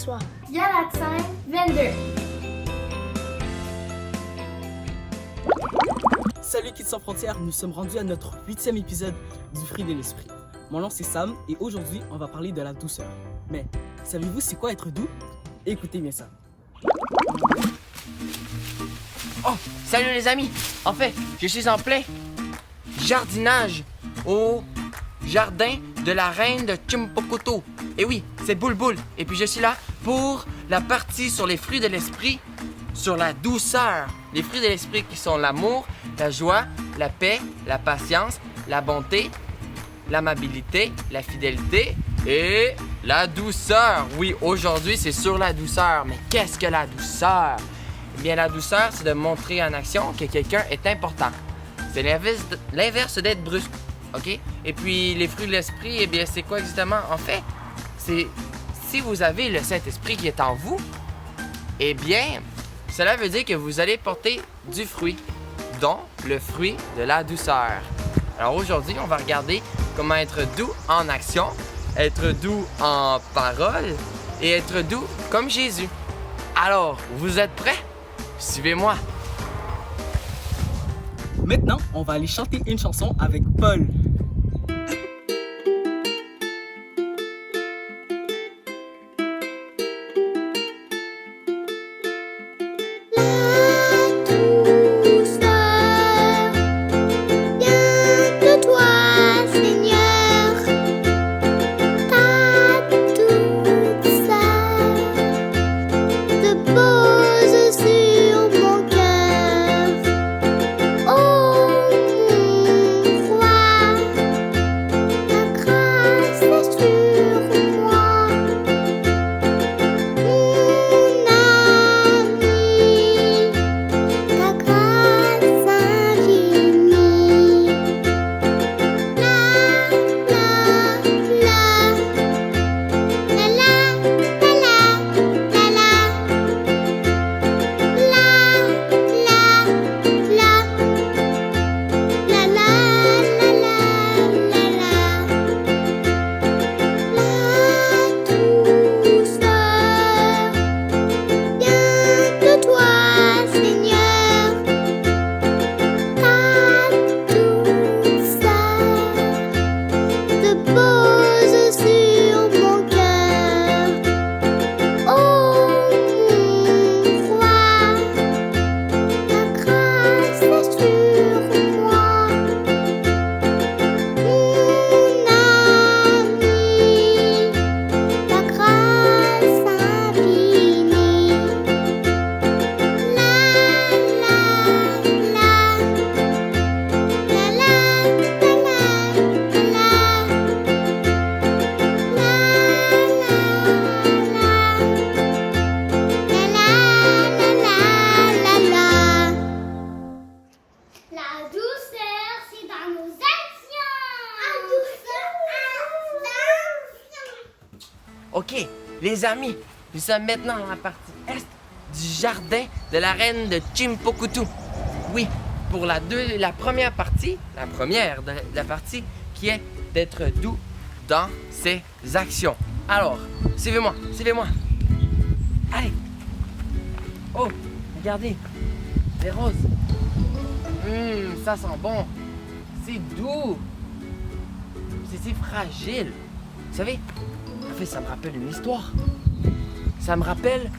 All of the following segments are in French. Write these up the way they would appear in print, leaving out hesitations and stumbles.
soir. Galates 5, 22. Salut Kids sans frontières, nous sommes rendus à notre 8e épisode du Fruit de l'Esprit. Mon nom c'est Sam et aujourd'hui on va parler de la douceur. Mais savez-vous c'est quoi être doux? Écoutez bien ça. Oh, salut les amis! En fait, je suis en plein jardinage au jardin de la reine de Chimpokoto. Et oui, c'est Boule. Et puis je suis là pour la partie sur les fruits de l'esprit, sur la douceur. Les fruits de l'esprit qui sont l'amour, la joie, la paix, la patience, la bonté, l'amabilité, la fidélité et la douceur. Oui, aujourd'hui, c'est sur la douceur. Mais qu'est-ce que la douceur? Eh bien, la douceur, c'est de montrer en action que quelqu'un est important. C'est l'inverse d'être brusque, OK? Et puis, les fruits de l'esprit, eh bien, c'est quoi exactement? En fait, c'est si vous avez le Saint-Esprit qui est en vous, eh bien, cela veut dire que vous allez porter du fruit, dont le fruit de la douceur. Alors aujourd'hui, on va regarder comment être doux en action, être doux en parole et être doux comme Jésus. Alors, vous êtes prêts? Suivez-moi. Maintenant, on va aller chanter une chanson avec Paul. OK, les amis, nous sommes maintenant dans la partie est du jardin de la reine de Chimpokoto. Oui, pour la première partie, la partie qui est d'être doux dans ses actions. Alors, suivez-moi. Allez. Oh, regardez, les roses. Ça sent bon. C'est doux. C'est si fragile. Vous savez, en fait, ça me rappelle une histoire. Ça me rappelle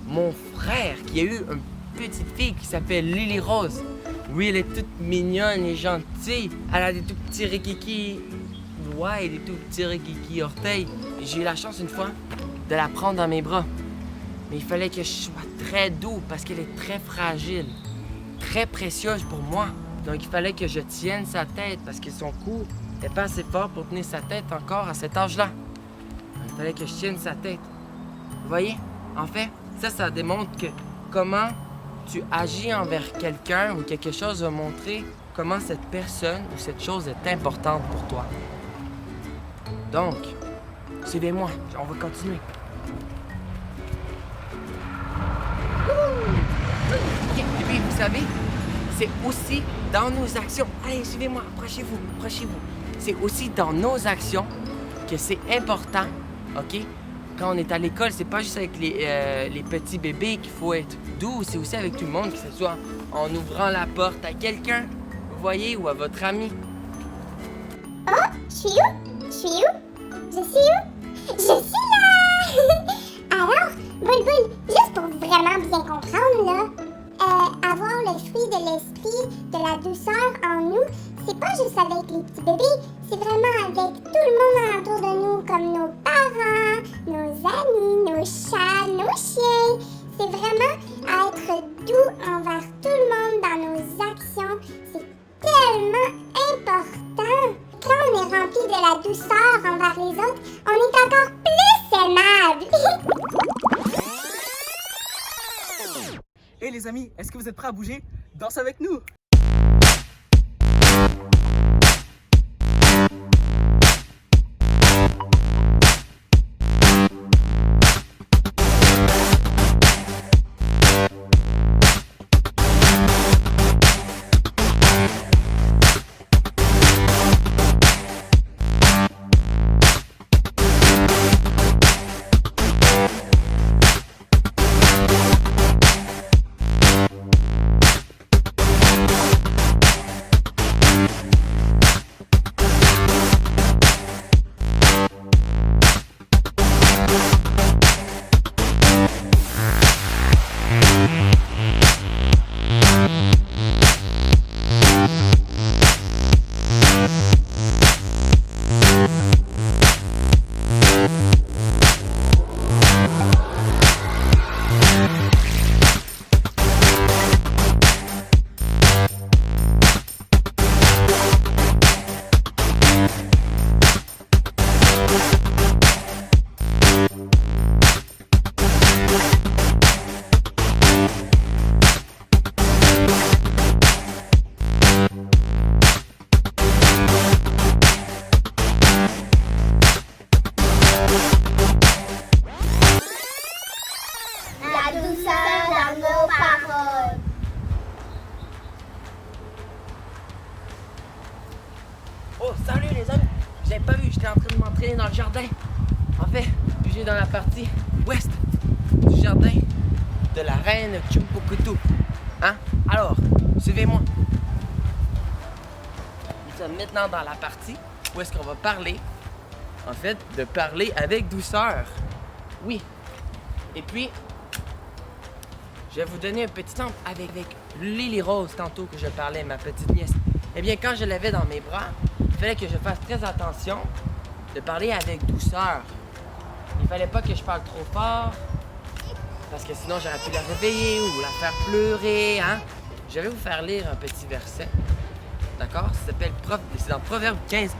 mon frère qui a eu une petite fille qui s'appelle Lily Rose. Oui, elle est toute mignonne et gentille. Elle a des tout petits rikiki doigts et des tout petits rikiki orteils. J'ai eu la chance une fois de la prendre dans mes bras. Mais il fallait que je sois très doux parce qu'elle est très fragile, très précieuse pour moi. Donc il fallait que je tienne sa tête parce que son cou n'est pas assez fort pour tenir sa tête encore à cet âge-là. Il fallait que je tienne sa tête. Vous voyez? En fait, ça démontre que comment tu agis envers quelqu'un ou quelque chose va montrer comment cette personne ou cette chose est importante pour toi. Donc, suivez-moi, on va continuer. OK, et puis vous savez, c'est aussi dans nos actions. Allez, suivez-moi, approchez-vous. C'est aussi dans nos actions que c'est important, OK? quand on est à l'école, c'est pas juste avec les petits bébés qu'il faut être doux, c'est aussi avec tout le monde, que ce soit en ouvrant la porte à quelqu'un, vous voyez, ou à votre ami. Je suis où? Je suis où? Je suis où? Je suis là! Alors, Bulbul, juste pour vraiment bien comprendre, là, avoir le fruit de l'esprit, de la douceur en nous, c'est pas juste avec les petits bébés, c'est vraiment avec tout le monde autour de nous, comme nos parents, nos amis, nos chats, nos chiens. C'est vraiment être doux envers tout le monde dans nos actions. C'est tellement important. Quand on est rempli de la douceur envers les autres, on est encore plus aimable. Et les amis, est-ce que vous êtes prêts à bouger? Danse avec nous! La douceur dans nos paroles. Oh, salut les amis! Vous avez pas vu, j'étais en train de m'entraîner dans le jardin. En fait, j'ai dans la partie ouest du jardin de la reine Chimpukutu. Hein? Alors, suivez-moi. Nous sommes maintenant dans la partie où est-ce qu'on va parler, en fait, de parler avec douceur. Oui. Et puis, je vais vous donner un petit exemple avec Lily Rose, tantôt que je parlais, ma petite nièce. Eh bien, quand je l'avais dans mes bras, il fallait que je fasse très attention de parler avec douceur. Il fallait pas que je parle trop fort, parce que sinon j'aurais pu la réveiller ou la faire pleurer, hein. Je vais vous faire lire un petit verset, d'accord? Ça s'appelle, c'est dans Proverbe 15:1.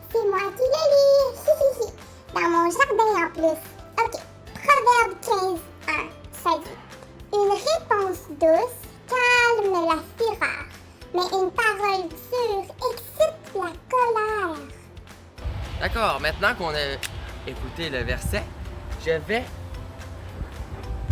C'est moi qui le lis. Dans mon jardin en plus. Ok. Proverbe 15:1. Ça dit: une réponse douce calme la fureur, mais une parole dure excite la colère. D'accord, maintenant qu'on a écouté le verset, je vais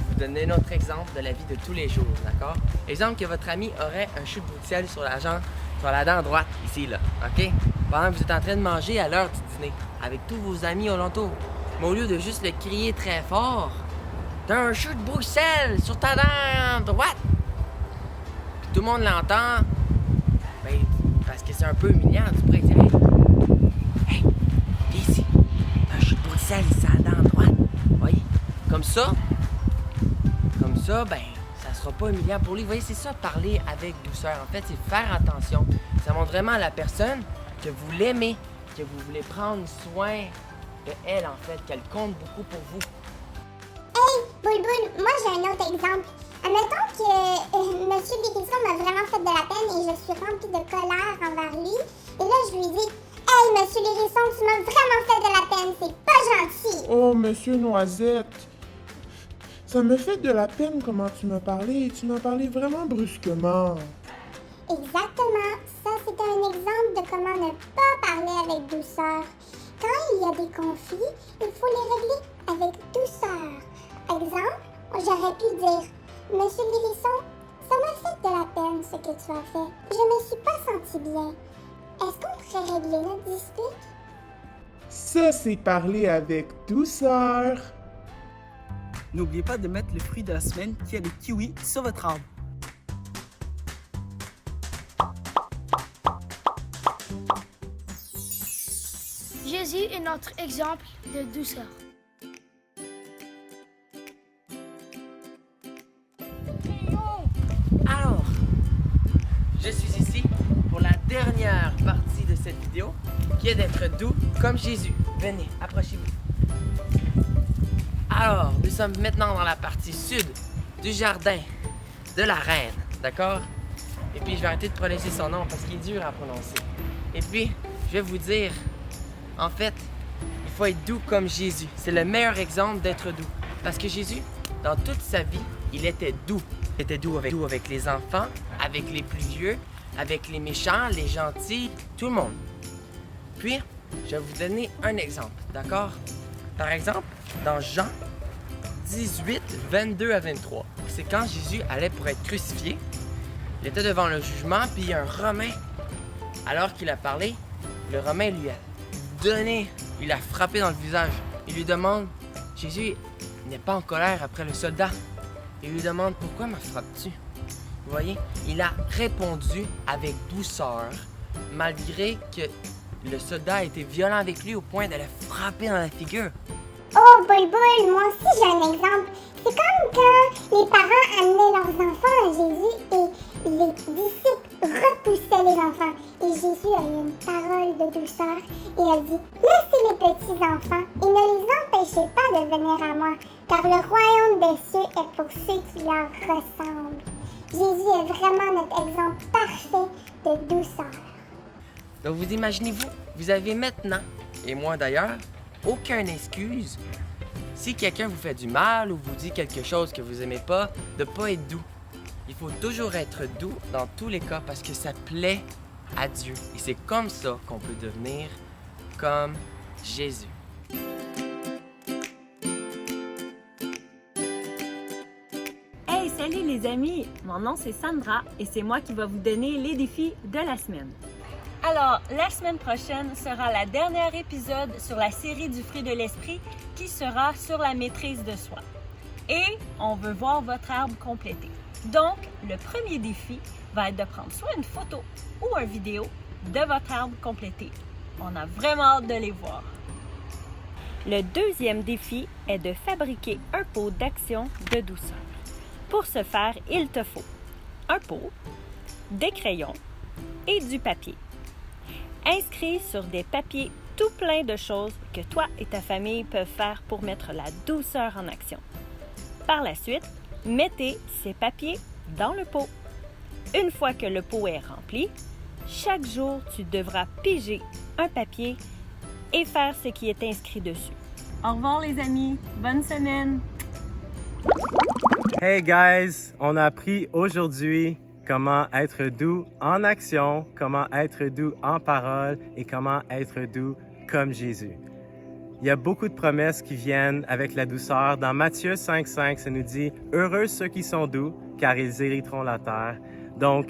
vous donner un autre exemple de la vie de tous les jours, d'accord? Exemple que votre ami aurait un chute de sel sur la dent droite, ici, là, ok? Pendant que vous êtes en train de manger à l'heure du dîner, avec tous vos amis alentour. Mais au lieu de juste le crier très fort, t'as un chute de Bruxelles sur ta dent droite! Puis tout le monde l'entend, ben, parce que c'est un peu humiliant, tu pourrais dire: hey, viens ici, t'as un chute de Bruxelles ici à la dent droite. Voyez? Comme ça, ben, ça sera pas humiliant pour lui. Vous voyez, c'est ça, parler avec douceur. En fait, c'est faire attention. Ça montre vraiment à la personne que vous l'aimez, que vous voulez prendre soin de elle, en fait, qu'elle compte beaucoup pour vous. Hey, Bulbul, moi j'ai un autre exemple. Admettons que Monsieur Lérisson m'a vraiment fait de la peine et je suis remplie de colère envers lui. Et là, je lui dis: hey, Monsieur Lérisson, tu m'as vraiment fait de la peine, c'est pas gentil. Oh, Monsieur Noisette, ça me fait de la peine comment tu m'as parlé. Tu m'as parlé vraiment brusquement. Exactement. Ça, c'est un exemple de comment ne pas parler avec douceur. Quand il y a des conflits, il faut les régler avec douceur. Exemple, j'aurais pu dire: Monsieur Lérisson, ça m'a fait de la peine ce que tu as fait. Je me suis pas sentie bien. Est-ce qu'on pourrait régler notre dispute? Ça, c'est parler avec douceur. N'oubliez pas de mettre le fruit de la semaine qui est le kiwi sur votre arbre. Jésus est notre exemple de douceur. Alors, je suis ici pour la dernière partie de cette vidéo qui est d'être doux comme Jésus. Venez, approchez-vous. Alors, nous sommes maintenant dans la partie sud du jardin de la reine, d'accord? Et puis, je vais arrêter de prononcer son nom parce qu'il est dur à prononcer. Et puis, je vais vous dire, en fait, il faut être doux comme Jésus. C'est le meilleur exemple d'être doux. Parce que Jésus, dans toute sa vie, il était doux. Il était doux avec les enfants, avec les plus vieux, avec les méchants, les gentils, tout le monde. Puis, je vais vous donner un exemple, d'accord? Par exemple, dans Jean 18, 22 à 23, c'est quand Jésus allait pour être crucifié. Il était devant le jugement, puis il y a un Romain. Alors qu'il a parlé, le Romain lui a donné, il l'a frappé dans le visage. Il lui demande, Jésus n'est pas en colère après le soldat. Il lui demande, pourquoi me frappes-tu? Vous voyez, il a répondu avec douceur, malgré que le soldat était violent avec lui au point de le frapper dans la figure. Oh, Bol, moi aussi j'ai un exemple. C'est comme quand les parents amenaient leurs enfants à Jésus et les disciples repoussaient les enfants. Et Jésus a eu une parole de douceur et a dit, laissez les petits enfants et ne les empêchez pas de venir à moi, car le royaume des cieux est pour ceux qui leur ressemblent. Jésus est vraiment notre exemple parfait de douceur. Donc vous imaginez-vous, vous avez maintenant, et moi d'ailleurs, aucune excuse si quelqu'un vous fait du mal ou vous dit quelque chose que vous n'aimez pas, de ne pas être doux. Il faut toujours être doux dans tous les cas parce que ça plaît à Dieu. Et c'est comme ça qu'on peut devenir comme Jésus. Hey, salut les amis! Mon nom c'est Sandra et c'est moi qui va vous donner les défis de la semaine. Alors, la semaine prochaine sera la dernière épisode sur la série du fruit de l'esprit qui sera sur la maîtrise de soi. Et on veut voir votre arbre complété. Donc, le premier défi va être de prendre soit une photo ou une vidéo de votre arbre complété. On a vraiment hâte de les voir. Le deuxième défi est de fabriquer un pot d'action de douceur. Pour ce faire, il te faut un pot, des crayons et du papier. Inscris sur des papiers tout plein de choses que toi et ta famille peuvent faire pour mettre la douceur en action. Par la suite, mettez ces papiers dans le pot. Une fois que le pot est rempli, chaque jour, tu devras piger un papier et faire ce qui est inscrit dessus. Au revoir les amis, bonne semaine! Hey guys, on a appris aujourd'hui comment être doux en action, comment être doux en parole et comment être doux comme Jésus. Il y a beaucoup de promesses qui viennent avec la douceur. Dans Matthieu 5,5, ça nous dit « Heureux ceux qui sont doux, car ils hériteront la terre. » Donc,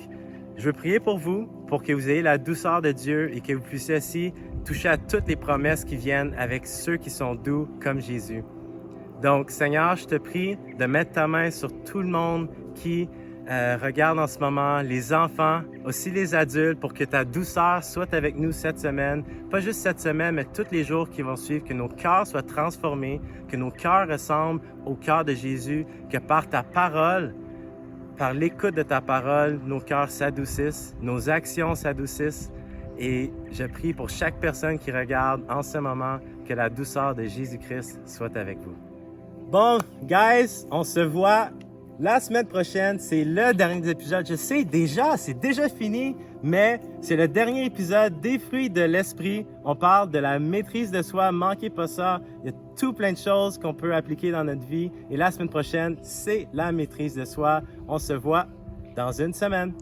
je veux prier pour vous, pour que vous ayez la douceur de Dieu et que vous puissiez aussi toucher à toutes les promesses qui viennent avec ceux qui sont doux comme Jésus. Donc, Seigneur, je te prie de mettre ta main sur tout le monde qui regarde en ce moment, les enfants, aussi les adultes, pour que ta douceur soit avec nous cette semaine. Pas juste cette semaine, mais tous les jours qui vont suivre, que nos cœurs soient transformés, que nos cœurs ressemblent au cœur de Jésus, que par ta parole, par l'écoute de ta parole, nos cœurs s'adoucissent, nos actions s'adoucissent. Et je prie pour chaque personne qui regarde en ce moment, que la douceur de Jésus-Christ soit avec vous. Bon, guys, on se voit la semaine prochaine. C'est le dernier épisode. Je sais déjà, c'est déjà fini, mais c'est le dernier épisode des fruits de l'esprit. On parle de la maîtrise de soi. Manquez pas ça. Il y a tout plein de choses qu'on peut appliquer dans notre vie. Et la semaine prochaine, c'est la maîtrise de soi. On se voit dans une semaine.